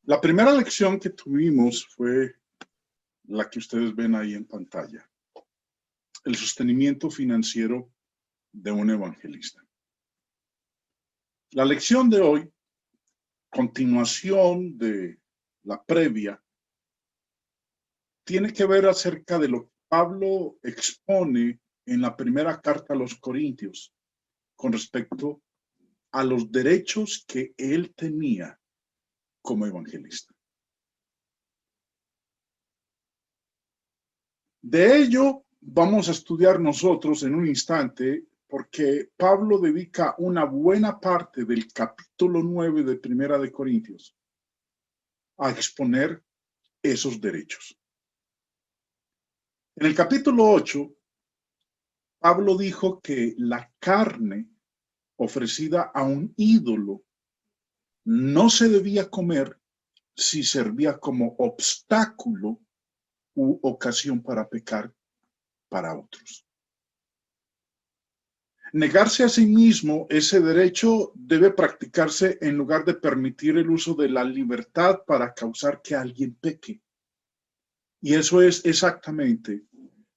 La primera lección que tuvimos fue la que ustedes ven ahí en pantalla, el sostenimiento financiero de un evangelista. La lección de hoy, continuación de la previa, tiene que ver acerca de lo que Pablo expone en la primera carta a los Corintios con respecto a los derechos que él tenía como evangelista. De ello vamos a estudiar nosotros en un instante, porque Pablo dedica una buena parte del capítulo 9 de Primera de Corintios a exponer esos derechos. En el capítulo 8, Pablo dijo que la carne ofrecida a un ídolo no se debía comer si servía como obstáculo u ocasión para pecar para otros. Negarse a sí mismo ese derecho debe practicarse en lugar de permitir el uso de la libertad para causar que alguien peque. Y eso es exactamente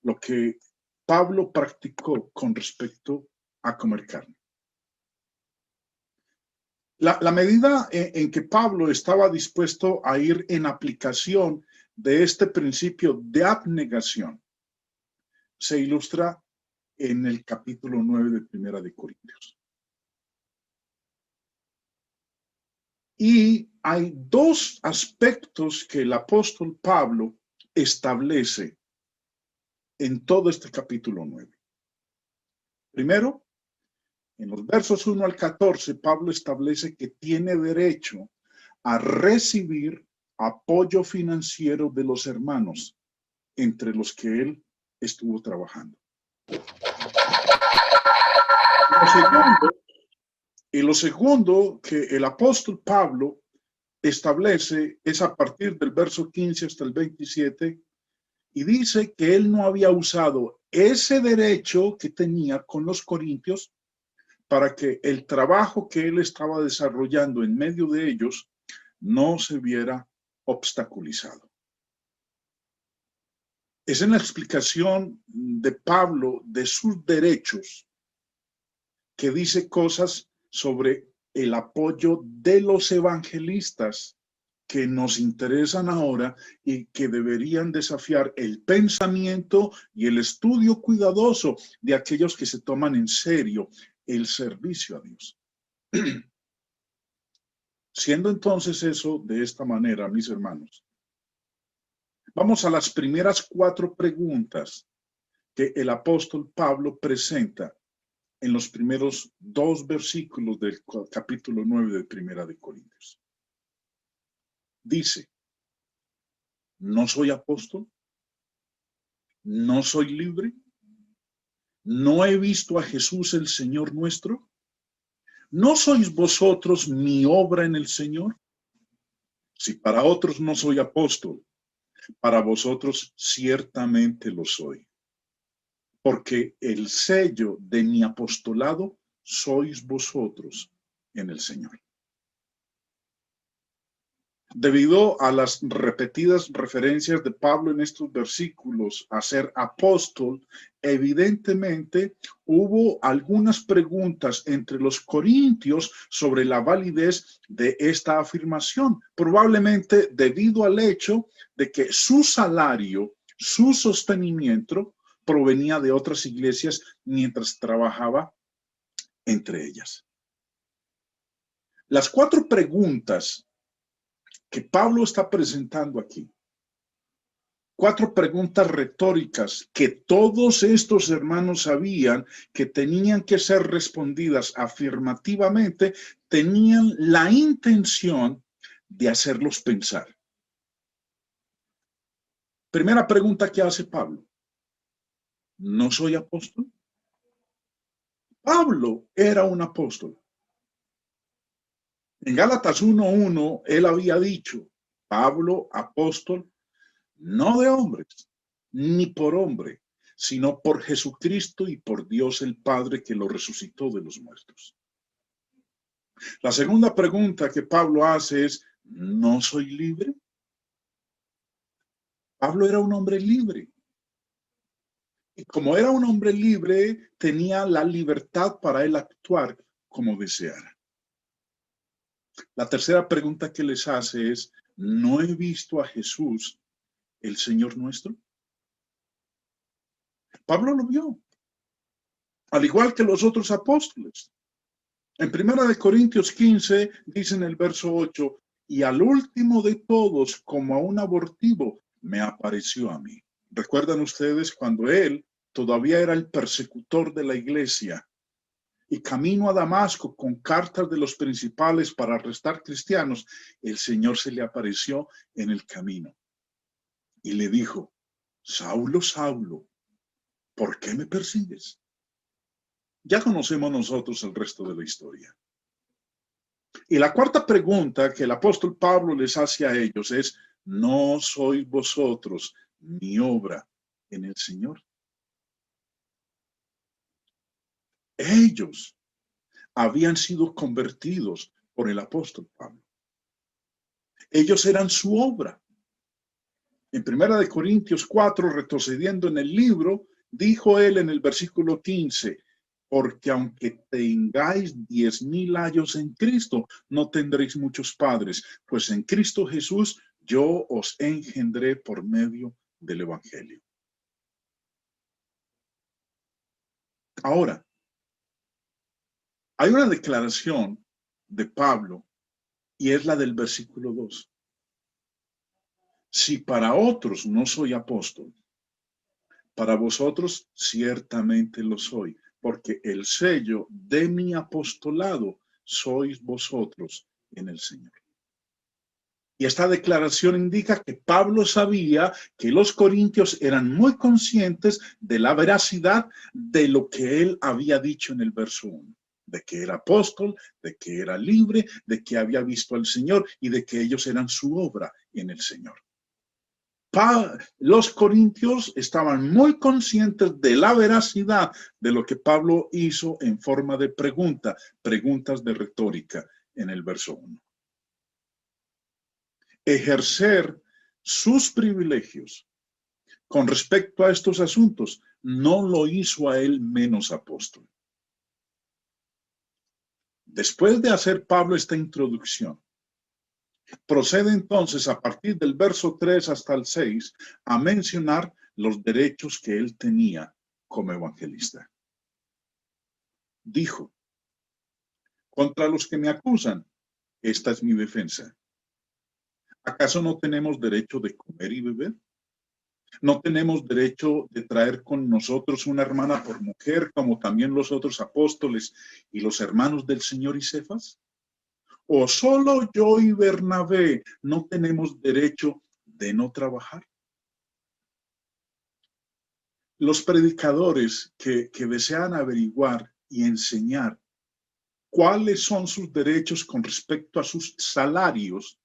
lo que Pablo practicó con respecto a comer carne. La medida en que Pablo estaba dispuesto a ir en aplicación de este principio de abnegación se ilustra en el capítulo 9 de Primera de Corintios. Y hay dos aspectos que el apóstol Pablo establece en todo este capítulo 9. Primero, en los versos 1 al 14, Pablo establece que tiene derecho a recibir apoyo financiero de los hermanos entre los que él estuvo trabajando. Lo segundo que el apóstol Pablo establece es a partir del verso 15 hasta el 27 y dice que él no había usado ese derecho que tenía con los corintios para que el trabajo que él estaba desarrollando en medio de ellos no se viera obstaculizado. Es en la explicación de Pablo de sus derechos que dice cosas sobre el apoyo de los evangelistas que nos interesan ahora y que deberían desafiar el pensamiento y el estudio cuidadoso de aquellos que se toman en serio el servicio a Dios. Siendo entonces eso de esta manera, mis hermanos, vamos a las primeras 4 preguntas que el apóstol Pablo presenta en los primeros 2 versículos del capítulo 9 de Primera de Corintios. Dice: ¿no soy apóstol? ¿No soy libre? ¿No he visto a Jesús el Señor nuestro? ¿No sois vosotros mi obra en el Señor? Si para otros no soy apóstol, para vosotros ciertamente lo soy. Porque el sello de mi apostolado sois vosotros en el Señor. Debido a las repetidas referencias de Pablo en estos versículos a ser apóstol, evidentemente hubo algunas preguntas entre los corintios sobre la validez de esta afirmación, probablemente debido al hecho de que su salario, su sostenimiento provenía de otras iglesias mientras trabajaba entre ellas. Las 4 preguntas que Pablo está presentando aquí, 4 preguntas retóricas que todos estos hermanos sabían que tenían que ser respondidas afirmativamente, tenían la intención de hacerlos pensar. Primera pregunta que hace Pablo: ¿no soy apóstol? Pablo era un apóstol. En Gálatas 1:1 él había dicho: Pablo, apóstol, no de hombres, ni por hombre, sino por Jesucristo y por Dios el Padre que lo resucitó de los muertos. La segunda pregunta que Pablo hace es: ¿no soy libre? Pablo era un hombre libre. Y como era un hombre libre, tenía la libertad para él actuar como deseara. La tercera pregunta que les hace es, ¿no he visto a Jesús, el Señor nuestro? Pablo lo vio, al igual que los otros apóstoles. En 1 Corintios 15 dice en el verso 8, y al último de todos, como a un abortivo, me apareció a mí. ¿Recuerdan ustedes cuando él todavía era el persecutor de la iglesia y camino a Damasco con cartas de los principales para arrestar cristianos? El Señor se le apareció en el camino y le dijo, Saulo, Saulo, ¿por qué me persigues? Ya conocemos nosotros el resto de la historia. Y la cuarta pregunta que el apóstol Pablo les hace a ellos es, ¿no sois vosotros mi obra en el Señor? Ellos habían sido convertidos por el apóstol Pablo. Ellos eran su obra. En 1 Corintios 4, retrocediendo en el libro, dijo él en el versículo 15, porque aunque tengáis 10,000 años en Cristo, no tendréis muchos padres, pues en Cristo Jesús yo os engendré por medio del Evangelio. Ahora, hay una declaración de Pablo y es la del versículo 2. Si para otros no soy apóstol, para vosotros ciertamente lo soy, porque el sello de mi apostolado sois vosotros en el Señor. Y esta declaración indica que Pablo sabía que los corintios eran muy conscientes de la veracidad de lo que él había dicho en el verso 1, de que era apóstol, de que era libre, de que había visto al Señor y de que ellos eran su obra en el Señor. Los corintios estaban muy conscientes de la veracidad de lo que Pablo hizo en forma de preguntas de retórica en el verso 1. Ejercer sus privilegios con respecto a estos asuntos no lo hizo a él menos apóstol. Después de hacer Pablo esta introducción, procede entonces a partir del verso 3 hasta el 6 a mencionar los derechos que él tenía como evangelista. Dijo, contra los que me acusan, esta es mi defensa. ¿Acaso no tenemos derecho de comer y beber? ¿No tenemos derecho de traer con nosotros una hermana por mujer, como también los otros apóstoles y los hermanos del Señor y Cefas? ¿O solo yo y Bernabé no tenemos derecho de no trabajar? Los predicadores que desean averiguar y enseñar cuáles son sus derechos con respecto a sus salarios,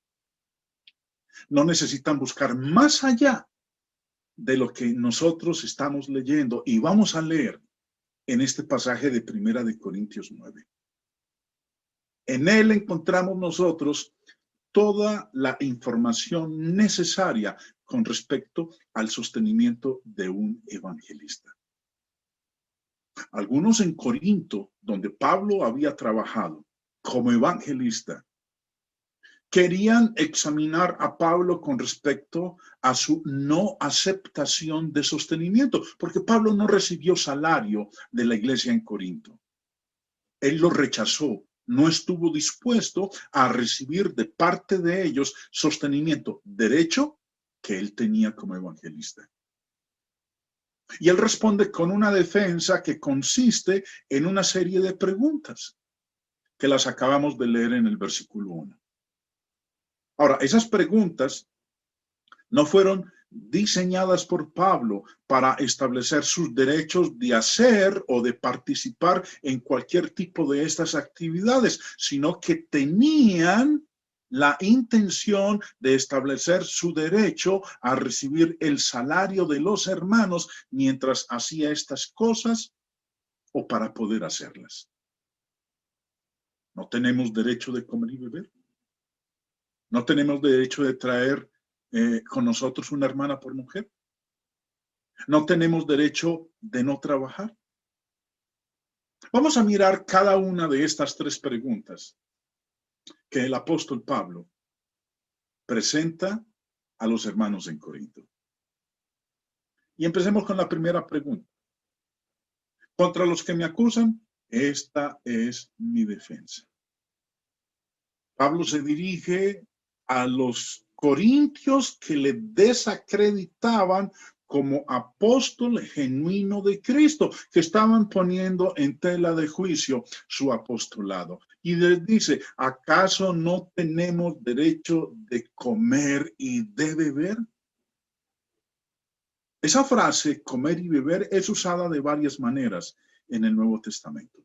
no necesitan buscar más allá de lo que nosotros estamos leyendo y vamos a leer en este pasaje de 1 Corintios 9. En él encontramos nosotros toda la información necesaria con respecto al sostenimiento de un evangelista. Algunos en Corinto, donde Pablo había trabajado como evangelista, querían examinar a Pablo con respecto a su no aceptación de sostenimiento, porque Pablo no recibió salario de la iglesia en Corinto. Él lo rechazó, no estuvo dispuesto a recibir de parte de ellos sostenimiento, derecho que él tenía como evangelista. Y él responde con una defensa que consiste en una serie de preguntas que las acabamos de leer en el versículo 1. Ahora, esas preguntas no fueron diseñadas por Pablo para establecer sus derechos de hacer o de participar en cualquier tipo de estas actividades, sino que tenían la intención de establecer su derecho a recibir el salario de los hermanos mientras hacía estas cosas o para poder hacerlas. ¿No tenemos derecho de comer y beber? ¿No tenemos derecho de traer con nosotros una hermana por mujer? ¿No tenemos derecho de no trabajar? Vamos a mirar cada una de estas tres preguntas que el apóstol Pablo presenta a los hermanos en Corinto. Y empecemos con la primera pregunta. Contra los que me acusan, esta es mi defensa. Pablo se dirige a los corintios que le desacreditaban como apóstol genuino de Cristo, que estaban poniendo en tela de juicio su apostolado. Y les dice, ¿acaso no tenemos derecho de comer y de beber? Esa frase, comer y beber, es usada de varias maneras en el Nuevo Testamento.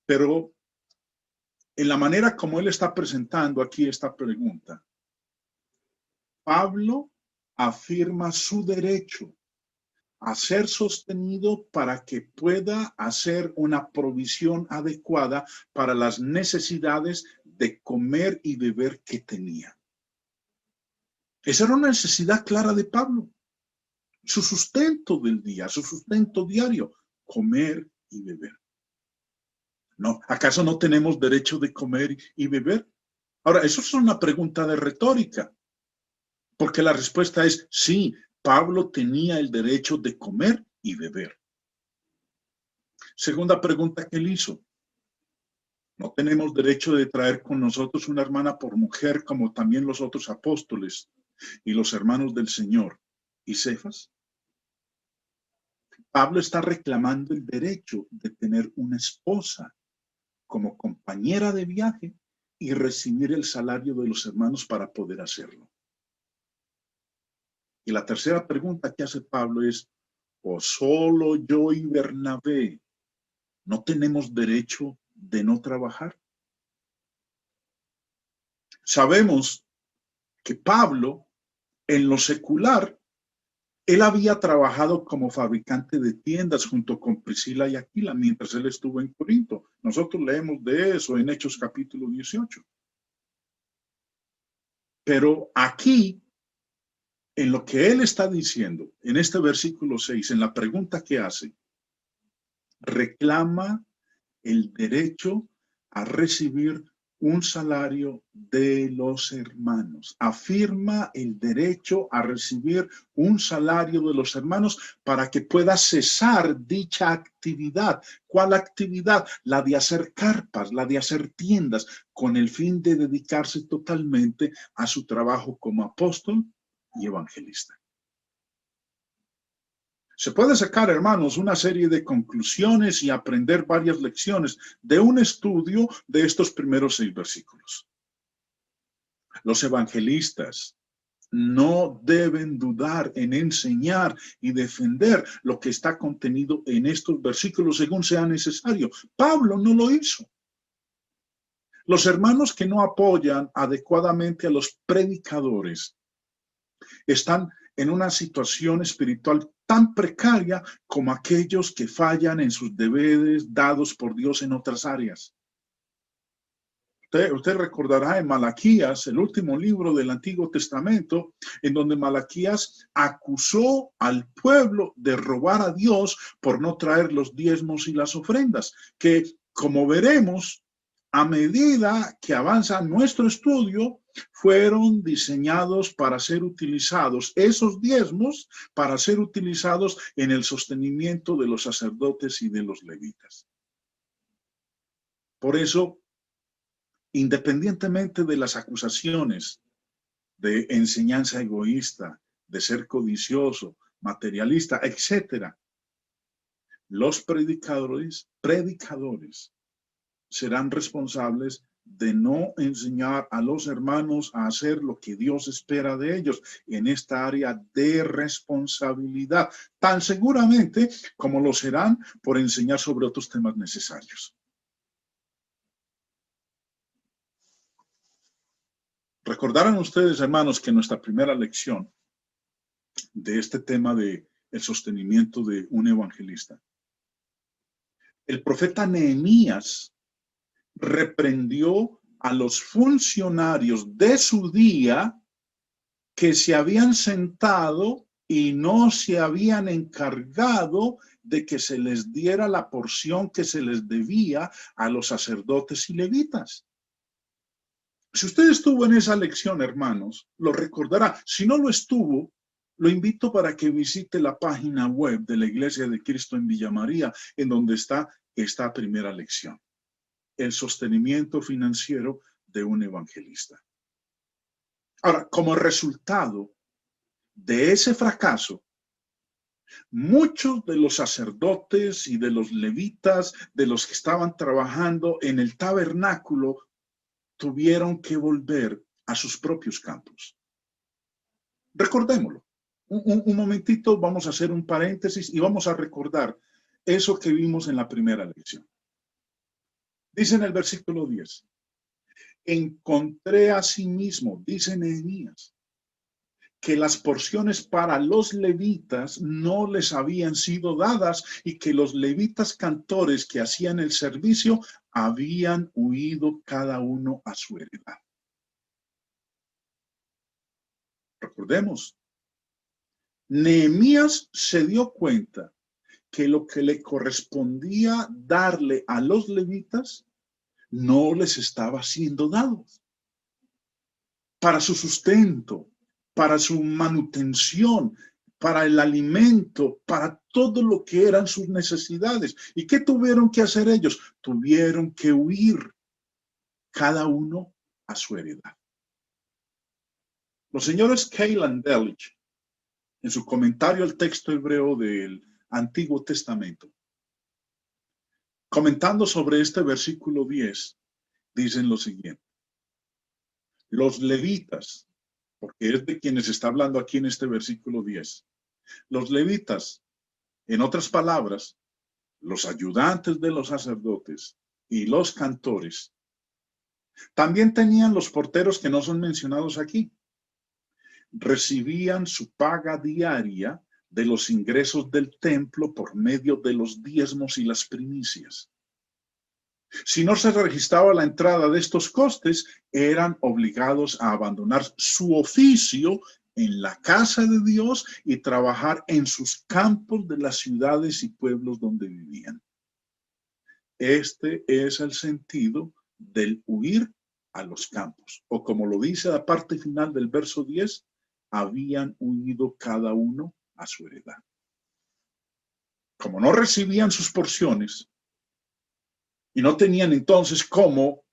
Pero en la manera como él está presentando aquí esta pregunta, Pablo afirma su derecho a ser sostenido para que pueda hacer una provisión adecuada para las necesidades de comer y beber que tenía. Esa era una necesidad clara de Pablo. Su sustento del día, su sustento diario, comer y beber. ¿No? ¿Acaso no tenemos derecho de comer y beber? Ahora, eso es una pregunta de retórica, porque la respuesta es sí, Pablo tenía el derecho de comer y beber. Segunda pregunta que él hizo. ¿No tenemos derecho de traer con nosotros una hermana por mujer como también los otros apóstoles y los hermanos del Señor y Cefas? Pablo está reclamando el derecho de tener una esposa como compañera de viaje y recibir el salario de los hermanos para poder hacerlo. Y la tercera pregunta que hace Pablo es, ¿o solo yo y Bernabé no tenemos derecho de no trabajar? Sabemos que Pablo, en lo secular, él había trabajado como fabricante de tiendas junto con Priscila y Aquila mientras él estuvo en Corinto. Nosotros leemos de eso en Hechos capítulo 18. Pero aquí, en lo que él está diciendo, en este versículo 6, en la pregunta que hace, reclama el derecho a recibir un salario de los hermanos. Afirma el derecho a recibir un salario de los hermanos para que pueda cesar dicha actividad. ¿Cuál actividad? La de hacer carpas, la de hacer tiendas, con el fin de dedicarse totalmente a su trabajo como apóstol y evangelista. Se puede sacar, hermanos, una serie de conclusiones y aprender varias lecciones de un estudio de estos primeros 6 versículos. Los evangelistas no deben dudar en enseñar y defender lo que está contenido en estos versículos según sea necesario. Pablo no lo hizo. Los hermanos que no apoyan adecuadamente a los predicadores están en una situación espiritual tan precaria como aquellos que fallan en sus deberes dados por Dios en otras áreas. Usted recordará en Malaquías, el último libro del Antiguo Testamento, en donde Malaquías acusó al pueblo de robar a Dios por no traer los diezmos y las ofrendas, que como veremos, a medida que avanza nuestro estudio, fueron diseñados para ser utilizados, esos diezmos, para ser utilizados en el sostenimiento de los sacerdotes y de los levitas. Por eso, independientemente de las acusaciones de enseñanza egoísta, de ser codicioso, materialista, etcétera, los predicadores serán responsables de no enseñar a los hermanos a hacer lo que Dios espera de ellos en esta área de responsabilidad, tan seguramente como lo serán por enseñar sobre otros temas necesarios. Recordarán ustedes, hermanos, que nuestra primera lección de este tema de el sostenimiento de un evangelista, el profeta Nehemías reprendió a los funcionarios de su día que se habían sentado y no se habían encargado de que se les diera la porción que se les debía a los sacerdotes y levitas. Si usted estuvo en esa lección, hermanos, lo recordará. Si no lo estuvo, lo invito para que visite la página web de la Iglesia de Cristo en Villa María, en donde está esta primera lección: el sostenimiento financiero de un evangelista. Ahora, como resultado de ese fracaso, muchos de los sacerdotes y de los levitas, de los que estaban trabajando en el tabernáculo, tuvieron que volver a sus propios campos. Recordémoslo. Un momentito, vamos a hacer un paréntesis y vamos a recordar eso que vimos en la primera lección. Dice en el versículo 10, encontré asimismo, dice Nehemías, que las porciones para los levitas no les habían sido dadas y que los levitas cantores que hacían el servicio habían huido cada uno a su heredad. Recordemos, Nehemías se dio cuenta que lo que le correspondía darle a los levitas no les estaba siendo dado para su sustento, para su manutención, para el alimento, para todo lo que eran sus necesidades. ¿Y qué tuvieron que hacer ellos? Tuvieron que huir cada uno a su heredad. Los señores Kayland Delitzsch, en su comentario al texto hebreo del Antiguo Testamento, comentando sobre este versículo 10, dicen lo siguiente: los levitas, porque es de quienes está hablando aquí en este versículo 10, los levitas, en otras palabras, los ayudantes de los sacerdotes y los cantores, también tenían los porteros que no son mencionados aquí. Recibían su paga diaria de los ingresos del templo por medio de los diezmos y las primicias. Si no se registraba la entrada de estos costes, eran obligados a abandonar su oficio en la casa de Dios y trabajar en sus campos de las ciudades y pueblos donde vivían. Este es el sentido del huir a los campos, o como lo dice la parte final del verso 10, habían huido cada uno a su heredad. Como no recibían sus porciones y no tenían entonces cómo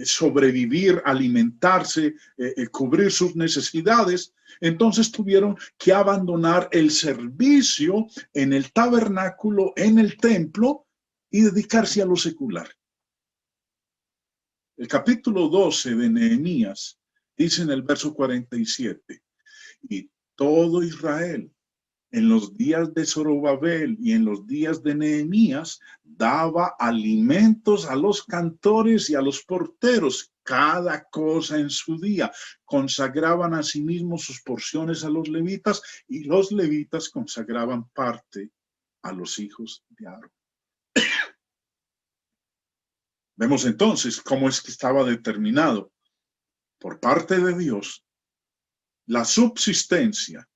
sobrevivir, alimentarse, cubrir sus necesidades, entonces tuvieron que abandonar el servicio en el tabernáculo, en el templo, y dedicarse a lo secular. El capítulo 12 de Nehemías dice en el verso 47, y todo Israel en los días de Zorobabel y en los días de Nehemías daba alimentos a los cantores y a los porteros, cada cosa en su día. Consagraban a sí mismos sus porciones a los levitas y los levitas consagraban parte a los hijos de Aarón. Vemos entonces cómo es que estaba determinado por parte de Dios la subsistencia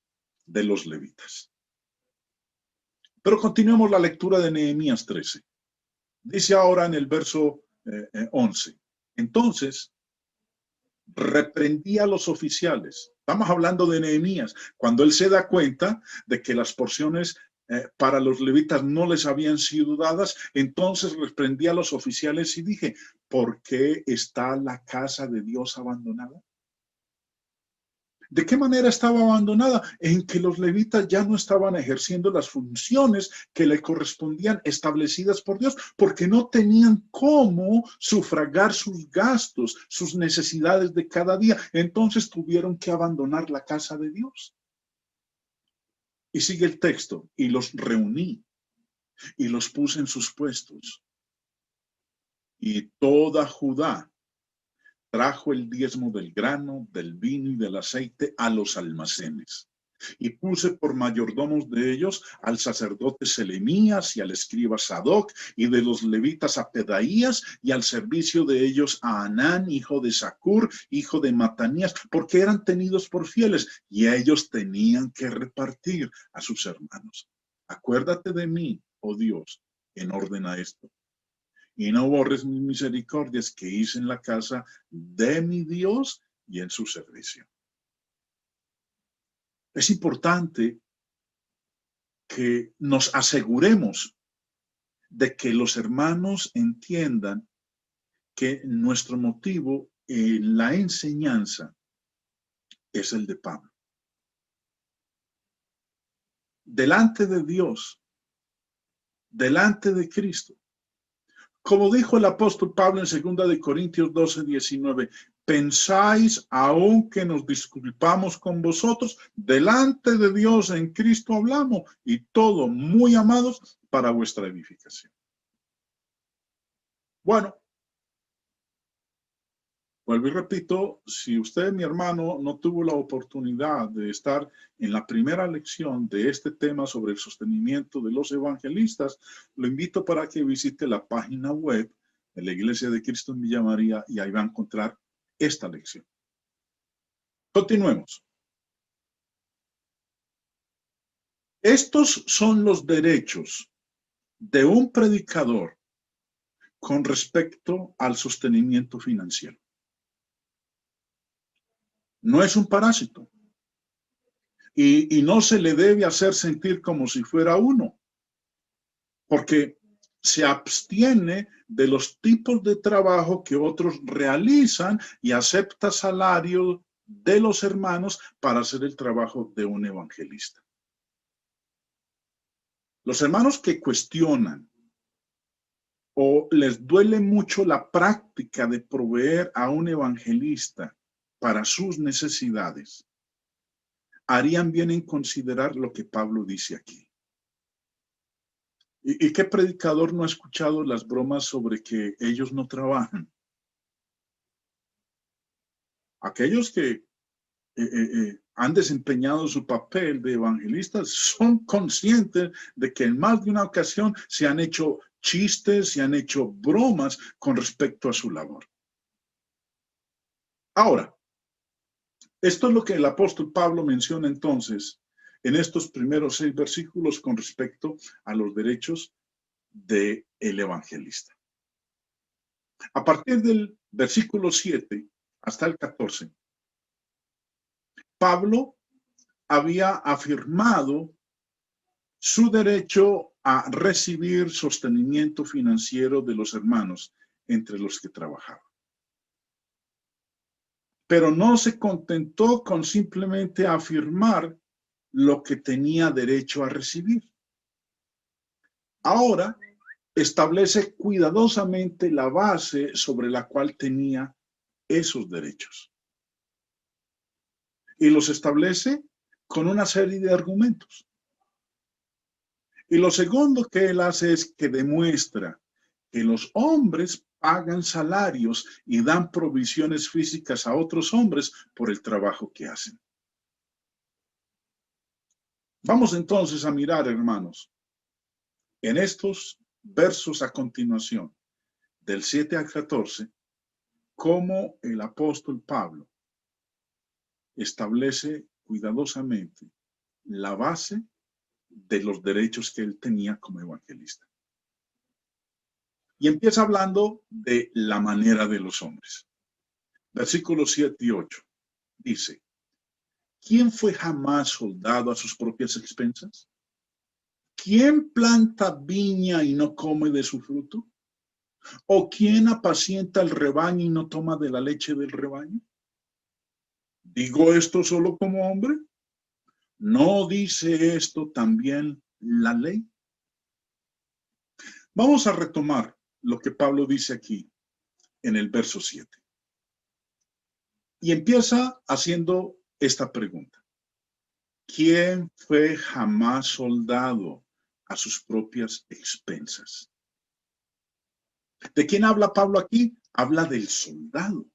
de los levitas. Pero continuemos la lectura de Nehemías 13. Dice ahora en el verso 11, entonces reprendía a los oficiales. Estamos hablando de Nehemías, cuando él se da cuenta de que las porciones para los levitas no les habían sido dadas, entonces reprendía a los oficiales y dije, ¿por qué está la casa de Dios abandonada? ¿De qué manera estaba abandonada? En que los levitas ya no estaban ejerciendo las funciones que le correspondían establecidas por Dios, porque no tenían cómo sufragar sus gastos, sus necesidades de cada día. Entonces tuvieron que abandonar la casa de Dios. Y sigue el texto, y los reuní y los puse en sus puestos. Y toda Judá trajo el diezmo del grano, del vino y del aceite a los almacenes, Y puse por mayordomos de ellos al sacerdote Selemías y al escriba Sadoc, y de los levitas a Pedaías, y al servicio de ellos a Anán, hijo de Zacur, hijo de Matanías, porque eran tenidos por fieles, y ellos tenían que repartir a sus hermanos. Acuérdate de mí, oh Dios, en orden a esto, y no borres mis misericordias que hice en la casa de mi Dios y en su servicio. Es importante que nos aseguremos de que los hermanos entiendan que nuestro motivo en la enseñanza es el de Pablo. Delante de Dios, delante de Cristo. Como dijo el apóstol Pablo en 2 de Corintios 12:19, pensáis aún que nos disculpamos con vosotros, delante de Dios en Cristo hablamos, y todo muy amados para vuestra edificación. Bueno, vuelvo y repito, si usted, mi hermano, no tuvo la oportunidad de estar en la primera lección de este tema sobre el sostenimiento de los evangelistas, lo invito para que visite la página web de la Iglesia de Cristo en Villa María y ahí va a encontrar esta lección. Continuemos. Estos son los derechos de un predicador con respecto al sostenimiento financiero. No es un parásito. Y no se le debe hacer sentir como si fuera uno, porque se abstiene de los tipos de trabajo que otros realizan y acepta salario de los hermanos para hacer el trabajo de un evangelista. Los hermanos que cuestionan o les duele mucho la práctica de proveer a un evangelista para sus necesidades, harían bien en considerar lo que Pablo dice aquí. ¿Y qué predicador no ha escuchado las bromas sobre que ellos no trabajan? Aquellos que han desempeñado su papel de evangelistas son conscientes de que en más de una ocasión se han hecho chistes, se han hecho bromas con respecto a su labor. Ahora, esto es lo que el apóstol Pablo menciona entonces en estos primeros 6 versículos con respecto a los derechos del evangelista. A partir del versículo 7 hasta el 14, Pablo había afirmado su derecho a recibir sostenimiento financiero de los hermanos entre los que trabajaba. Pero no se contentó con simplemente afirmar lo que tenía derecho a recibir. Ahora establece cuidadosamente la base sobre la cual tenía esos derechos. Y los establece con una serie de argumentos. Y lo segundo que él hace es que demuestra que los hombres pagan salarios y dan provisiones físicas a otros hombres por el trabajo que hacen. Vamos entonces a mirar, hermanos, en estos versos a continuación, del 7 al 14, cómo el apóstol Pablo establece cuidadosamente la base de los derechos que él tenía como evangelista. Y empieza hablando de la manera de los hombres. Versículos 7 y 8 dice: ¿quién fue jamás soldado a sus propias expensas? ¿Quién planta viña y no come de su fruto? ¿O quién apacienta el rebaño y no toma de la leche del rebaño? ¿Digo esto solo como hombre? ¿No dice esto también la ley? Vamos a retomar lo que Pablo dice aquí en el verso 7. Y empieza haciendo esta pregunta: ¿quién fue jamás soldado a sus propias expensas? ¿De quién habla Pablo aquí? Habla del soldado.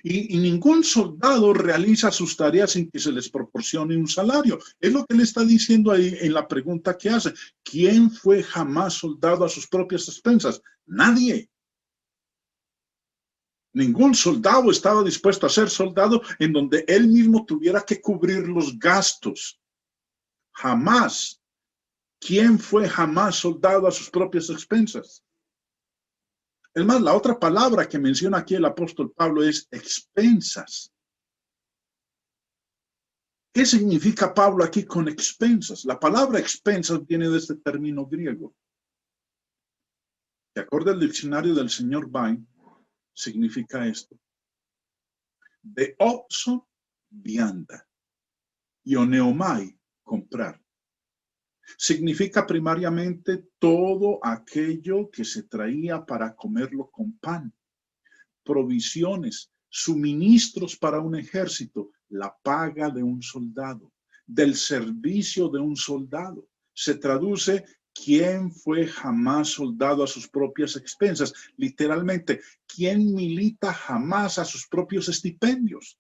Y ningún soldado realiza sus tareas sin que se les proporcione un salario. Es lo que le está diciendo ahí en la pregunta que hace. ¿Quién fue jamás soldado a sus propias expensas? Nadie. Ningún soldado estaba dispuesto a ser soldado en donde él mismo tuviera que cubrir los gastos. Jamás. ¿Quién fue jamás soldado a sus propias expensas? Es más, la otra palabra que menciona aquí el apóstol Pablo es expensas. ¿Qué significa Pablo aquí con expensas? La palabra expensas viene de este término griego. De acuerdo al diccionario del señor Bain, significa esto. De oxo, vianda, y oneomai, comprar. Significa primariamente todo aquello que se traía para comerlo con pan, provisiones, suministros para un ejército, la paga de un soldado, del servicio de un soldado. Se traduce: ¿quién fue jamás soldado a sus propias expensas? Literalmente, ¿quién milita jamás a sus propios estipendios?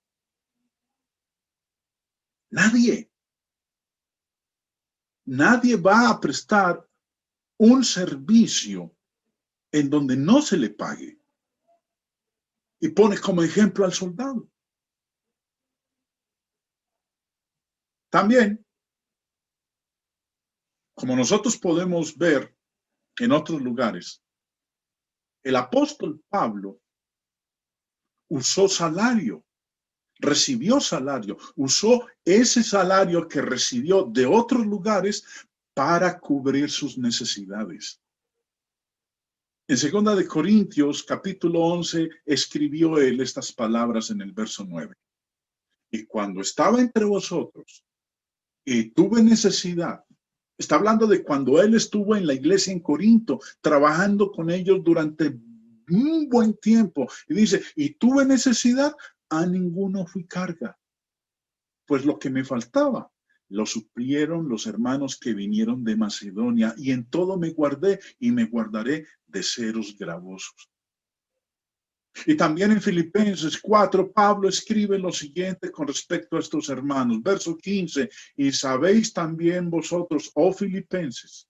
Nadie. Nadie va a prestar un servicio en donde no se le pague. Y pone como ejemplo al soldado. También, como nosotros podemos ver en otros lugares, el apóstol Pablo usó salario, recibió salario, usó ese salario que recibió de otros lugares para cubrir sus necesidades. En 2 de Corintios, capítulo 11, escribió él estas palabras en el verso 9. Y cuando estaba entre vosotros y tuve necesidad, está hablando de cuando él estuvo en la iglesia en Corinto, trabajando con ellos durante un buen tiempo. Y dice, y tuve necesidad, a ninguno fui carga, pues lo que me faltaba lo suplieron los hermanos que vinieron de Macedonia, y en todo me guardé y me guardaré de seros gravosos. Y también en Filipenses 4, Pablo escribe lo siguiente con respecto a estos hermanos. Verso 15, y sabéis también vosotros, oh filipenses,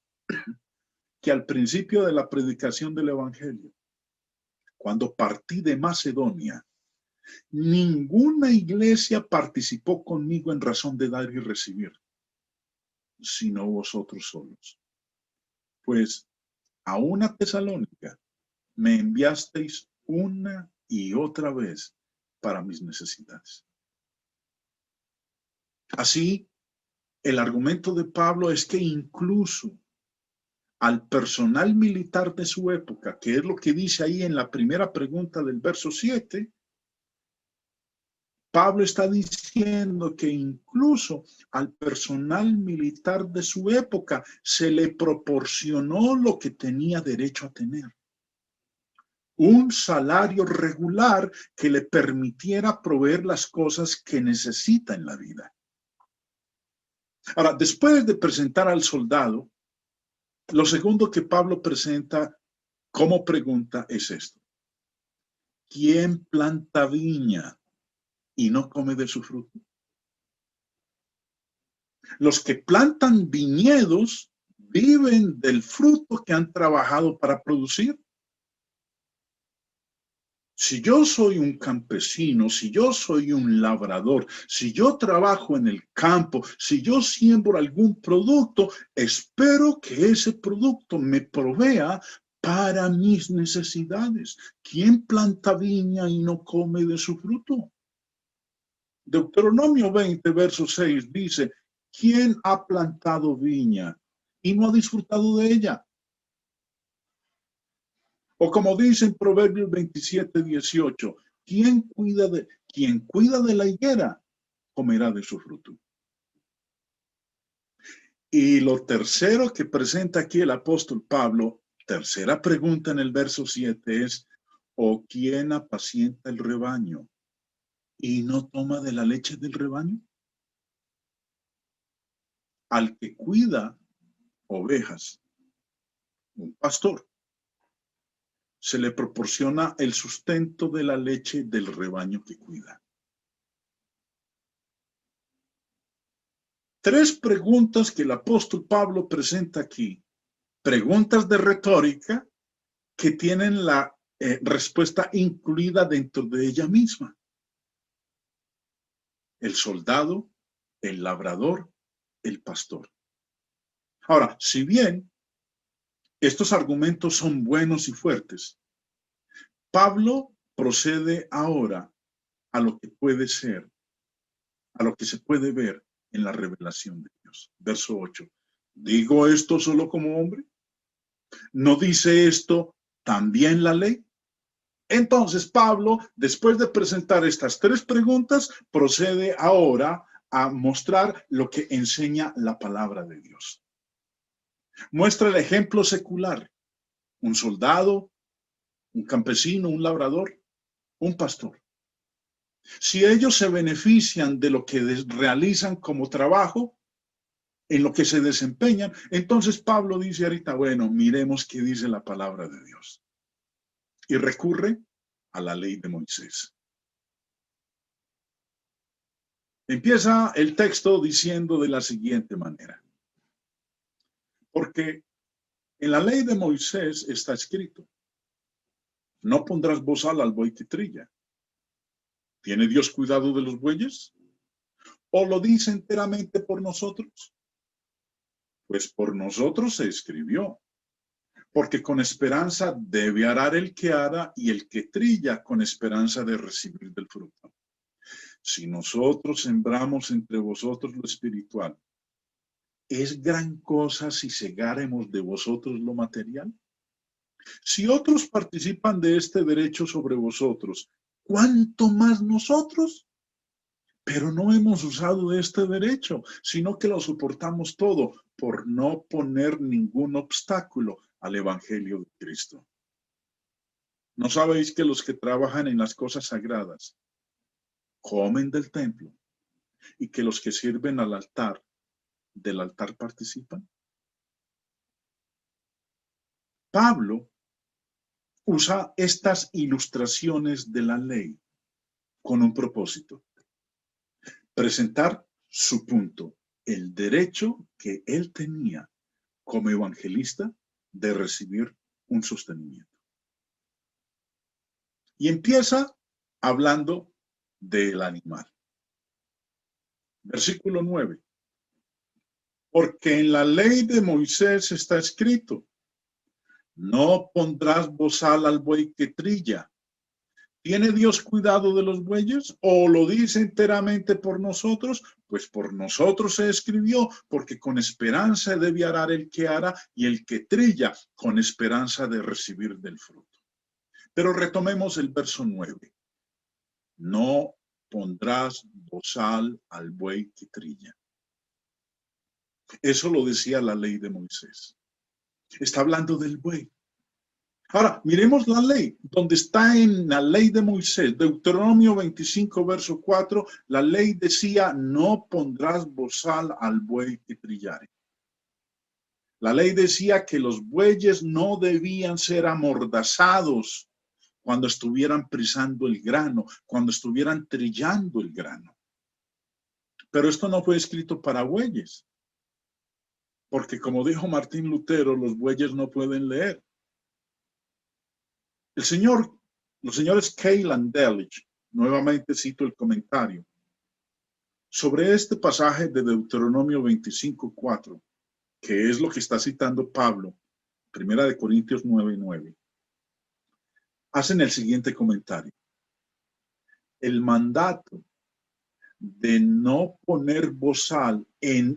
que al principio de la predicación del evangelio, cuando partí de Macedonia, ninguna iglesia participó conmigo en razón de dar y recibir, sino vosotros solos. Pues a una Tesalónica me enviasteis una y otra vez para mis necesidades. Así, el argumento de Pablo es que incluso al personal militar de su época, que es lo que dice ahí en la primera pregunta del verso 7, Pablo está diciendo que incluso al personal militar de su época se le proporcionó lo que tenía derecho a tener. Un salario regular que le permitiera proveer las cosas que necesita en la vida. Ahora, después de presentar al soldado, lo segundo que Pablo presenta como pregunta es esto. ¿Quién planta viña y no come de su fruto? Los que plantan viñedos viven del fruto que han trabajado para producir. Si yo soy un campesino, si yo soy un labrador, si yo trabajo en el campo, si yo siembro algún producto, espero que ese producto me provea para mis necesidades. ¿Quién planta viña y no come de su fruto? Deuteronomio 20, verso 6 dice, ¿quién ha plantado viña y no ha disfrutado de ella? O como dice en Proverbios 27, 18, quien cuida de la higuera comerá de su fruto. Y lo tercero que presenta aquí el apóstol Pablo, tercera pregunta en el verso 7 es, ¿o quién apacienta el rebaño y no toma de la leche del rebaño? Al que cuida ovejas, un pastor, se le proporciona el sustento de la leche del rebaño que cuida. Tres preguntas que el apóstol Pablo presenta aquí, preguntas de retórica que tienen la respuesta incluida dentro de ella misma. El soldado, el labrador, el pastor. Ahora, si bien estos argumentos son buenos y fuertes, Pablo procede ahora a lo que puede ser, a lo que se puede ver en la revelación de Dios. Verso 8. ¿Digo esto solo como hombre? ¿No dice esto también la ley? Entonces Pablo, después de presentar estas tres preguntas, procede ahora a mostrar lo que enseña la palabra de Dios. Muestra el ejemplo secular, un soldado, un campesino, un labrador, un pastor. Si ellos se benefician de lo que realizan como trabajo, en lo que se desempeñan, entonces Pablo dice ahorita, bueno, miremos qué dice la palabra de Dios. Y recurre a la ley de Moisés. Empieza el texto diciendo de la siguiente manera. Porque en la ley de Moisés está escrito, no pondrás bozal al buey que trilla. ¿Tiene Dios cuidado de los bueyes? ¿O lo dice enteramente por nosotros? Pues por nosotros se escribió. Porque con esperanza debe arar el que ara y el que trilla con esperanza de recibir del fruto. Si nosotros sembramos entre vosotros lo espiritual, ¿es gran cosa si segáremos de vosotros lo material? Si otros participan de este derecho sobre vosotros, ¿cuánto más nosotros? Pero no hemos usado de este derecho, sino que lo soportamos todo por no poner ningún obstáculo al Evangelio de Cristo. ¿No sabéis que los que trabajan en las cosas sagradas comen del templo y que los que sirven al altar, del altar participan? Pablo usa estas ilustraciones de la ley con un propósito: presentar su punto, el derecho que él tenía como evangelista de recibir un sostenimiento. Y empieza hablando del animal. Versículo 9. Porque en la ley de Moisés está escrito, no pondrás bozal al buey que trilla. ¿Tiene Dios cuidado de los bueyes? ¿O lo dice enteramente por nosotros? Pues por nosotros se escribió, porque con esperanza debe arar el que ara y el que trilla con esperanza de recibir del fruto. Pero retomemos el verso 9. No pondrás bozal al buey que trilla. Eso lo decía la ley de Moisés. Está hablando del buey. Ahora, miremos la ley, donde está en la ley de Moisés, Deuteronomio 25, verso 4, la ley decía, no pondrás bozal al buey que trillare. La ley decía que los bueyes no debían ser amordazados cuando estuvieran pisando el grano, cuando estuvieran trillando el grano. Pero esto no fue escrito para bueyes, porque como dijo Martín Lutero, los bueyes no pueden leer. Los señores Keil and Delitzsch, nuevamente cito el comentario, sobre este pasaje de Deuteronomio 25:4, que es lo que está citando Pablo, 1 Corintios 9:9, hacen el siguiente comentario. El mandato de no poner bozal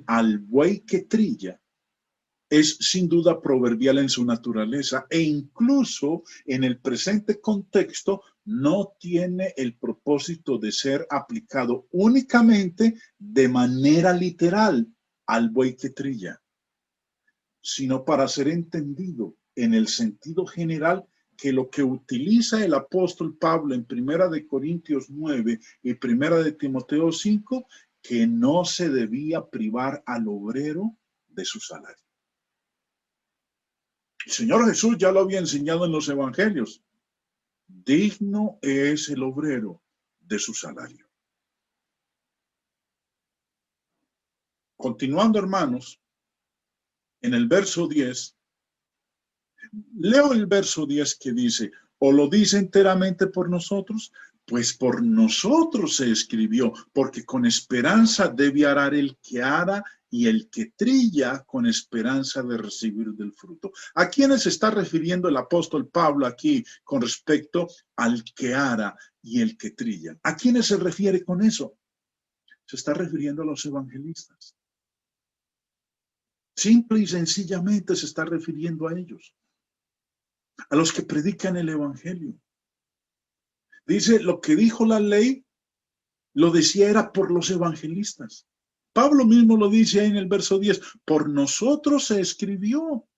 al buey que trilla es sin duda proverbial en su naturaleza e incluso en el presente contexto no tiene el propósito de ser aplicado únicamente de manera literal al buey que trilla, sino para ser entendido en el sentido general que lo que utiliza el apóstol Pablo en 1 Corintios 9 y 1 Timoteo 5, que no se debía privar al obrero de su salario. El Señor Jesús ya lo había enseñado en los evangelios. Digno es el obrero de su salario. Continuando, hermanos, en el verso 10, leo el verso 10 que dice, ¿o lo dice enteramente por nosotros? Pues por nosotros se escribió, porque con esperanza debe arar el que ara y el que trilla con esperanza de recibir del fruto. ¿A quiénes se está refiriendo el apóstol Pablo aquí con respecto al que ara y el que trilla? ¿A quiénes se refiere con eso? Se está refiriendo a los evangelistas. Simple y sencillamente se está refiriendo a ellos, a los que predican el evangelio. Dice, lo que dijo la ley, lo decía era por los evangelistas. Pablo mismo lo dice ahí en el verso 10, por nosotros se escribió,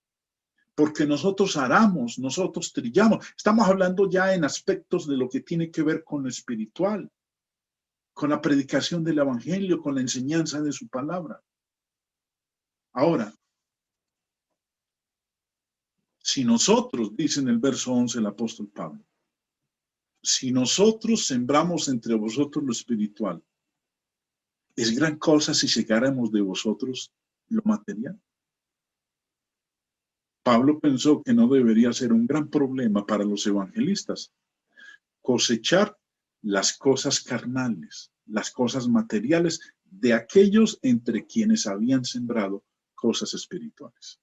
porque nosotros aramos, nosotros trillamos. Estamos hablando ya en aspectos de lo que tiene que ver con lo espiritual, con la predicación del evangelio, con la enseñanza de su palabra. Ahora, si nosotros, dice en el verso 11 el apóstol Pablo, si nosotros sembramos entre vosotros lo espiritual, ¿es gran cosa si segáramos de vosotros lo material? Pablo pensó que no debería ser un gran problema para los evangelistas cosechar las cosas carnales, las cosas materiales de aquellos entre quienes habían sembrado cosas espirituales.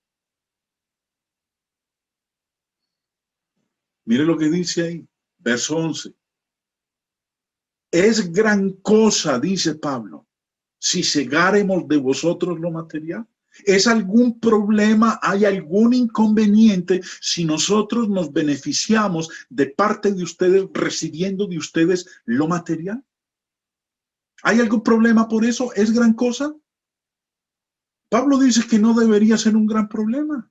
Mire lo que dice ahí, verso 11. Es gran cosa, dice Pablo, si cegáremos de vosotros lo material. ¿Es algún problema, hay algún inconveniente si nosotros nos beneficiamos de parte de ustedes, recibiendo de ustedes lo material? ¿Hay algún problema por eso? ¿Es gran cosa? Pablo dice que no debería ser un gran problema.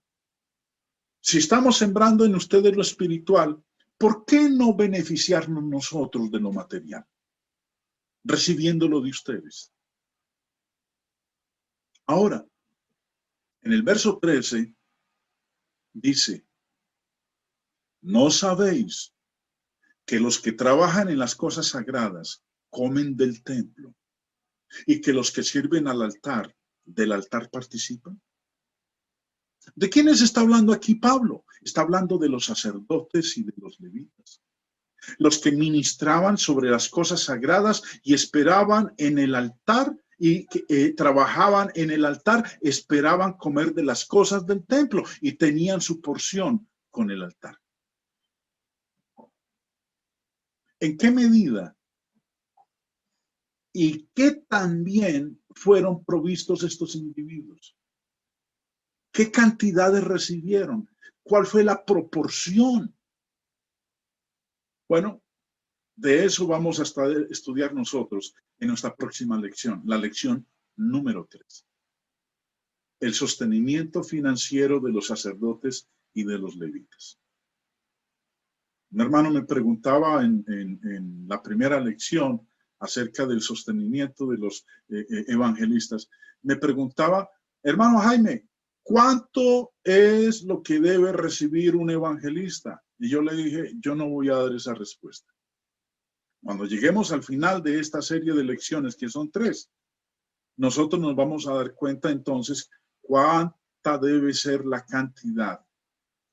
Si estamos sembrando en ustedes lo espiritual, ¿por qué no beneficiarnos nosotros de lo material, recibiéndolo de ustedes? Ahora, en el verso 13 dice, ¿no sabéis que los que trabajan en las cosas sagradas comen del templo y que los que sirven al altar, del altar participan? ¿De quiénes está hablando aquí Pablo? Está hablando de los sacerdotes y de los levitas, los que ministraban sobre las cosas sagradas y esperaban en el altar y trabajaban en el altar, esperaban comer de las cosas del templo y tenían su porción con el altar. ¿En qué medida y qué también fueron provistos estos individuos? ¿Qué cantidades recibieron? ¿Cuál fue la proporción? Bueno, de eso vamos a estudiar nosotros en nuestra próxima lección, la lección número 3. El sostenimiento financiero de los sacerdotes y de los levitas. Un hermano me preguntaba en la primera lección acerca del sostenimiento de los evangelistas. Me preguntaba, hermano Jaime, ¿cuánto es lo que debe recibir un evangelista? Y yo le dije, yo no voy a dar esa respuesta. Cuando lleguemos al final de esta serie de lecciones, que son 3, nosotros nos vamos a dar cuenta entonces cuánta debe ser la cantidad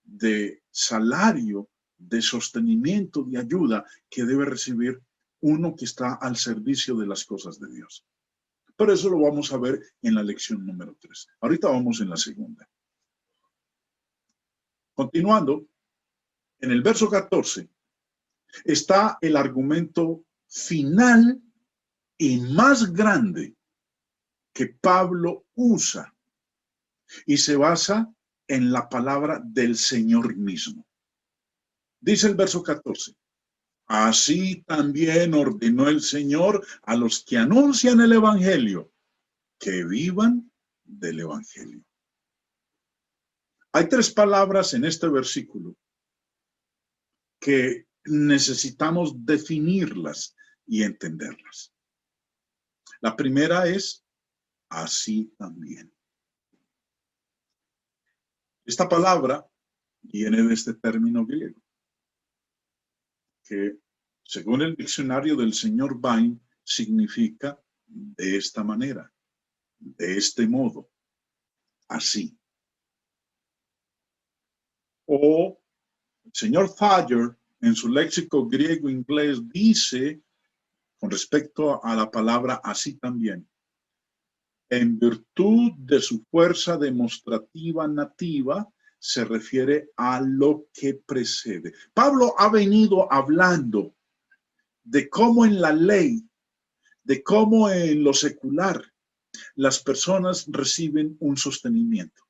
de salario, de sostenimiento, de ayuda que debe recibir uno que está al servicio de las cosas de Dios. Pero eso lo vamos a ver en la lección número 3. Ahorita vamos en la segunda. Continuando, en el verso 14 está el argumento final y más grande que Pablo usa y se basa en la palabra del Señor mismo. Dice el verso 14, así también ordenó el Señor a los que anuncian el evangelio que vivan del evangelio. Hay 3 palabras en este versículo que necesitamos definirlas y entenderlas. La primera es así también. Esta palabra Viene de este término griego, que según el diccionario del señor Vine, significa de esta manera, de este modo, así. O el señor Thayer, en su léxico griego-inglés, dice, con respecto a la palabra así también, en virtud de su fuerza demostrativa nativa, se refiere a lo que precede. Pablo ha venido hablando de cómo en la ley, de cómo en lo secular, las personas reciben un sostenimiento.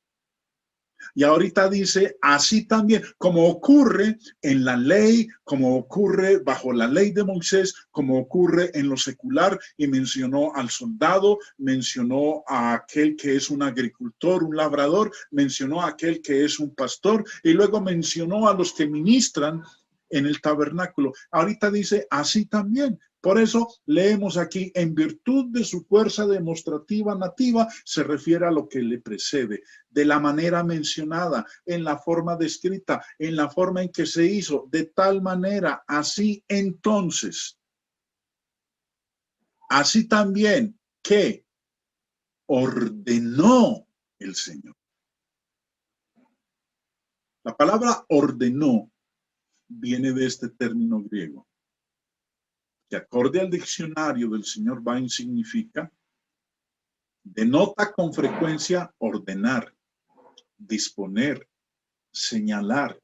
Y ahorita dice, así también, como ocurre en la ley, como ocurre bajo la ley de Moisés, como ocurre en lo secular, y mencionó al soldado, mencionó a aquel que es un agricultor, un labrador, mencionó a aquel que es un pastor, y luego mencionó a los que ministran en el tabernáculo. Ahorita dice, así también. Por eso leemos aquí, en virtud de su fuerza demostrativa nativa, se refiere a lo que le precede, de la manera mencionada, en la forma descrita, en la forma en que se hizo, de tal manera, así entonces, así también que ordenó el Señor. La palabra ordenó viene de este término griego, que acorde al diccionario del señor Vine significa, denota con frecuencia ordenar, disponer, señalar,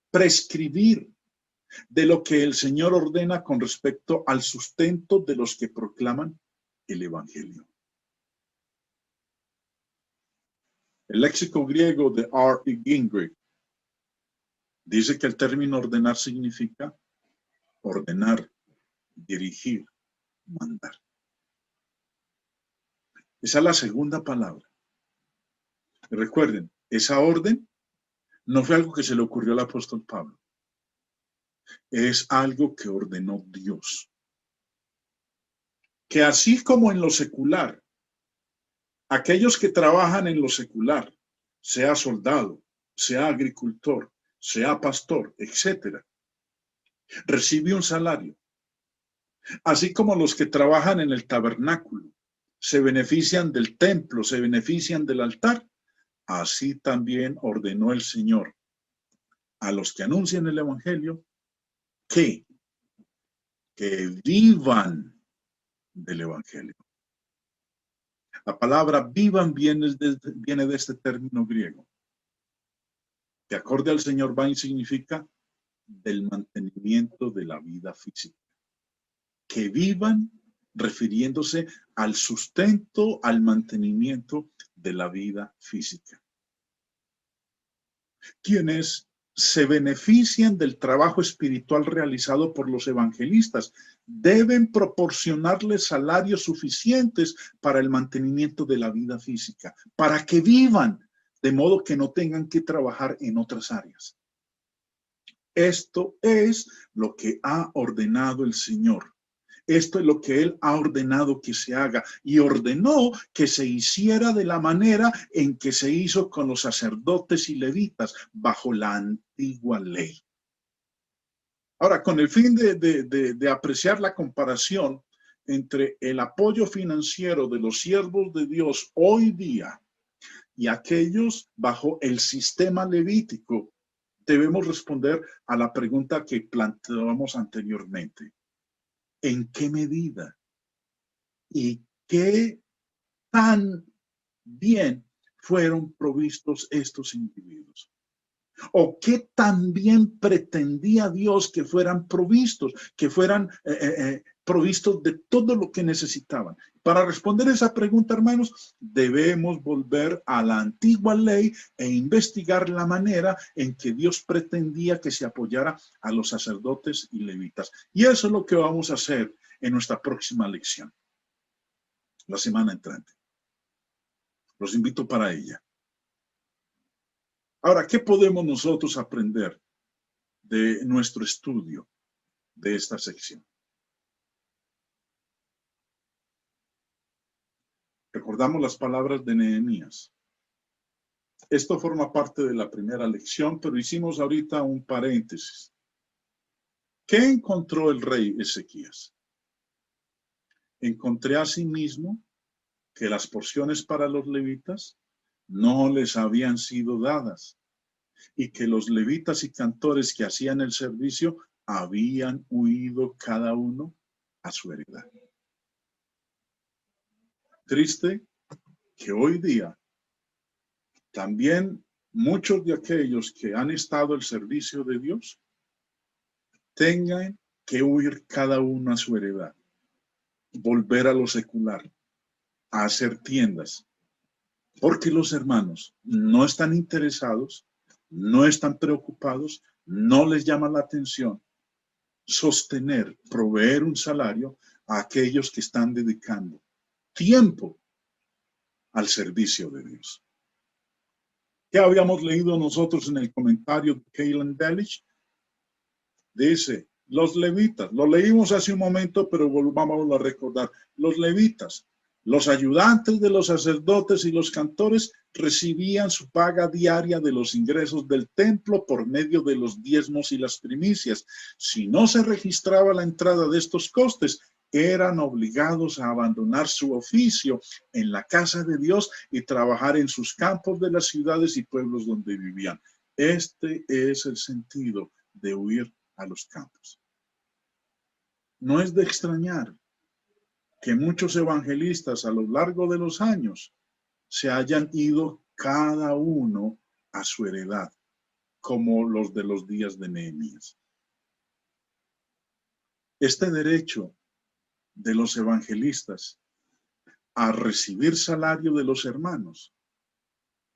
prescribir de lo que el Señor ordena con respecto al sustento de los que proclaman el Evangelio. El léxico griego de R.E. Gingrich dice que el término ordenar significa ordenar, dirigir, mandar. Esa es la segunda palabra. Recuerden, esa orden no fue algo que se le ocurrió al apóstol Pablo. Es algo que ordenó Dios. Que así como en lo secular, aquellos que trabajan en lo secular, sea soldado, sea agricultor, sea pastor, etcétera, recibe un salario. Así como los que trabajan en el tabernáculo se benefician del templo, se benefician del altar, así también ordenó el Señor a los que anuncian el Evangelio que vivan del Evangelio. La palabra vivan viene de este término griego, que acorde al señor Vine significa del mantenimiento de la vida física. Que vivan refiriéndose al sustento, al mantenimiento de la vida física. Quienes se benefician del trabajo espiritual realizado por los evangelistas deben proporcionarles salarios suficientes para el mantenimiento de la vida física, para que vivan, de modo que no tengan que trabajar en otras áreas. Esto es lo que ha ordenado el Señor. Esto es lo que Él ha ordenado que se haga y ordenó que se hiciera de la manera en que se hizo con los sacerdotes y levitas bajo la antigua ley. Ahora, con el fin de apreciar la comparación entre el apoyo financiero de los siervos de Dios hoy día y aquellos bajo el sistema levítico, debemos responder a la pregunta que planteábamos anteriormente. ¿En qué medida y qué tan bien fueron provistos estos individuos? ¿O qué tan bien pretendía Dios que fueran provistos, que fueran provistos de todo lo que necesitaban? Para responder esa pregunta, hermanos, debemos volver a la antigua ley e investigar la manera en que Dios pretendía que se apoyara a los sacerdotes y levitas. Y eso es lo que vamos a hacer en nuestra próxima lección, la semana entrante. Los invito para ella. Ahora, ¿qué podemos nosotros aprender de nuestro estudio de esta sección? Recordamos las palabras de Nehemías. Esto forma parte de la primera lección, pero hicimos ahorita un paréntesis. ¿Qué encontró el rey Ezequías? Encontré asimismo que las porciones para los levitas no les habían sido dadas y que los levitas y cantores que hacían el servicio habían huido cada uno a su heredad. Triste que hoy día también muchos de aquellos que han estado al servicio de Dios tengan que huir cada uno a su heredad, volver a lo secular, a hacer tiendas, porque los hermanos no están interesados, no están preocupados, no les llama la atención sostener, proveer un salario a aquellos que están dedicando tiempo al servicio de Dios. ¿Qué habíamos leído nosotros en el comentario de Kaylan Delish? Dice, los levitas, lo leímos hace un momento, pero volvamos a recordar, los levitas, los ayudantes de los sacerdotes y los cantores recibían su paga diaria de los ingresos del templo por medio de los diezmos y las primicias. Si no se registraba la entrada de estos costes, eran obligados a abandonar su oficio en la casa de Dios y trabajar en sus campos de las ciudades y pueblos donde vivían. Este es el sentido de huir a los campos. No es de extrañar que muchos evangelistas a lo largo de los años se hayan ido cada uno a su heredad, como los de los días de Nehemías. Este derecho de los evangelistas a recibir salario de los hermanos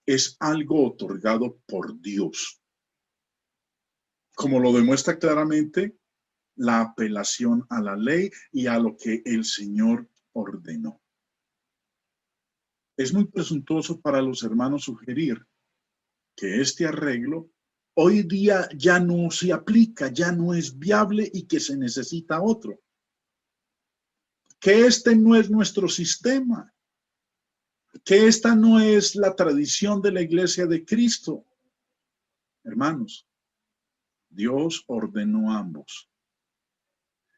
es algo otorgado por Dios, como lo demuestra claramente la apelación a la ley y a lo que el Señor ordenó. Es muy presuntuoso para los hermanos sugerir que este arreglo hoy día ya no se aplica, ya no es viable y que se necesita otro. Que este no es nuestro sistema, que esta no es la tradición de la Iglesia de Cristo. Hermanos, Dios ordenó ambos.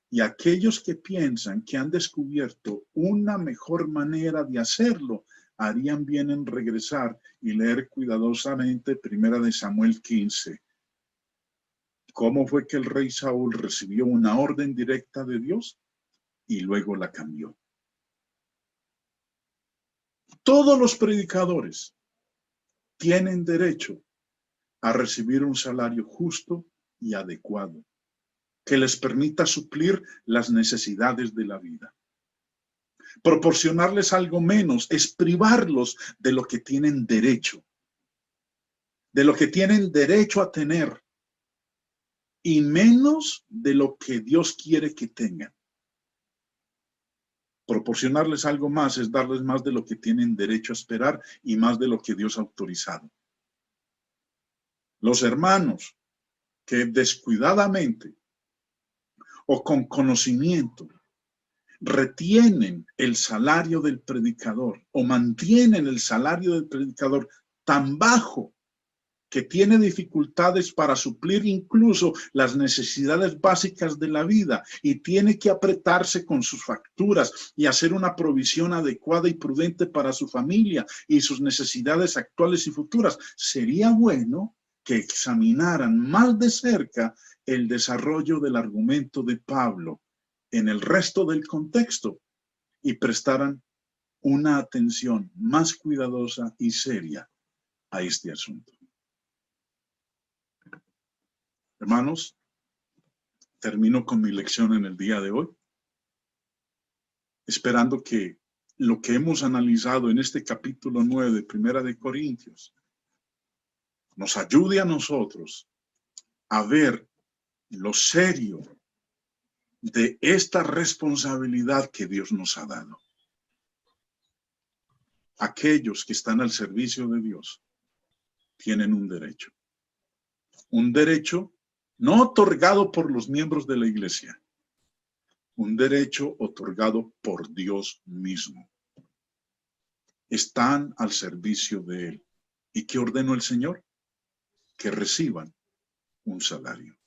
Y aquellos que piensan que han descubierto una mejor manera de hacerlo, harían bien en regresar y leer cuidadosamente 1 Samuel 15. ¿Cómo fue que el rey Saúl recibió una orden directa de Dios y luego la cambió? Todos los predicadores tienen derecho a recibir un salario justo y adecuado que les permita suplir las necesidades de la vida. Proporcionarles algo menos es privarlos de lo que tienen derecho, a tener, y menos de lo que Dios quiere que tengan. Proporcionarles algo más es darles más de lo que tienen derecho a esperar y más de lo que Dios ha autorizado. Los hermanos que descuidadamente o con conocimiento retienen el salario del predicador o mantienen el salario del predicador tan bajo que tiene dificultades para suplir incluso las necesidades básicas de la vida y tiene que apretarse con sus facturas y hacer una provisión adecuada y prudente para su familia y sus necesidades actuales y futuras. Sería bueno que examinaran más de cerca el desarrollo del argumento de Pablo en el resto del contexto y prestaran una atención más cuidadosa y seria a este asunto. Hermanos, termino con mi lección en el día de hoy, esperando que lo que hemos analizado en este capítulo 9 de Primera de Corintios nos ayude a nosotros a ver lo serio de esta responsabilidad que Dios nos ha dado. Aquellos que están al servicio de Dios tienen un derecho no otorgado por los miembros de la iglesia, un derecho otorgado por Dios mismo. Están al servicio de Él ¿Y qué ordenó el Señor? Que reciban un salario.